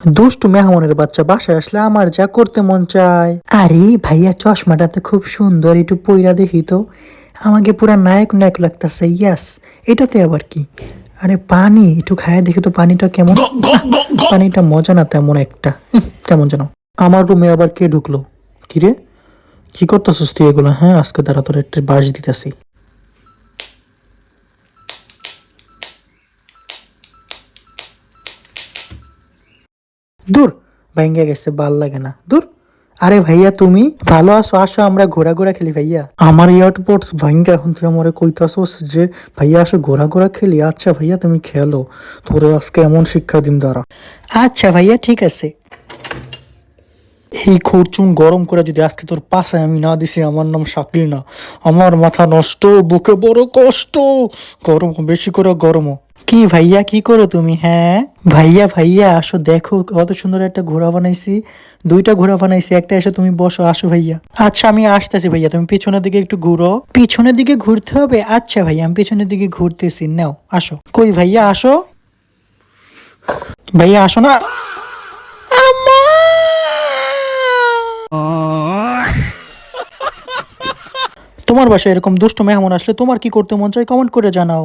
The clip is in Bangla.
দুষ্টু মেহমানের বাচ্চা বাসায় আসলে আমার যা করতে মন চায়। আরে ভাইয়া, চশমাটা তো খুব সুন্দর, একটু পইরা দেখি তো। আমাকে পুরা নায়ক নায়ক লাগতেছে। ইয়াস, এটাতে আবার কি? আরে পানি একটু খায় দেখি তো, পানিটা কেমন। পানিটা মজা না তেমন একটা, কেমন যেন। আমার রুমে আবার কে ঢুকলো? কিরে, কি করতেছিস তুই এগুলো? হ্যাঁ, আজকে দাঁড়া, তোর একটা বাস দিতেছি। দূর, ভাঙ্গা গেছে, ভাল লাগে না, দূর। আরে ভাইয়া, তুমি ভালো আছো? আসো আমরা ঘোরা ঘোরা খেলি ভাইয়া। আমার ইয়ারপোর্টস ভাঙ্গা, এখন তুই আমারে কইতাছস যে ভাইয়া আসো ঘোরা ঘোরা খেলি? আচ্ছা ভাইয়া, তুমি খেলো, তোরে আজকে এমন শিক্ষা দিম দাঁড়া। আচ্ছা ভাইয়া, ঠিক আছে। এই খরচুন গরম করে যদি আজকে তোর পাশায় আমি না দিছি, আমার নাম শাকিল না। আমার মাথা নষ্ট, বুকে বড় কষ্ট। গরম বেশি করে গরম। কি ভাইয়া, কি করো তুমি? হ্যাঁ ভাইয়া, ভাইয়া আসো দেখো কত সুন্দর একটা ঘোড়া বানাইছি। দুইটা ঘোড়া বানাইছি, একটা এসে তুমি বসো, আসো ভাইয়া। আচ্ছা আমি আসতেছি ভাইয়া, তুমি পিছনের দিকে একটু ঘুরো। পিছনের দিকে ঘুরতে হবে? আচ্ছা ভাইয়া, আমি পিছনের দিকে ঘুরতেছি, নাও আসো। কই ভাইয়া, আসো ভাইয়া, আসো না। তোমার বাসায় এরকম দুষ্ট মেহমান আসলে তোমার কি করতে মন চায়? কমেন্ট করে জানাও।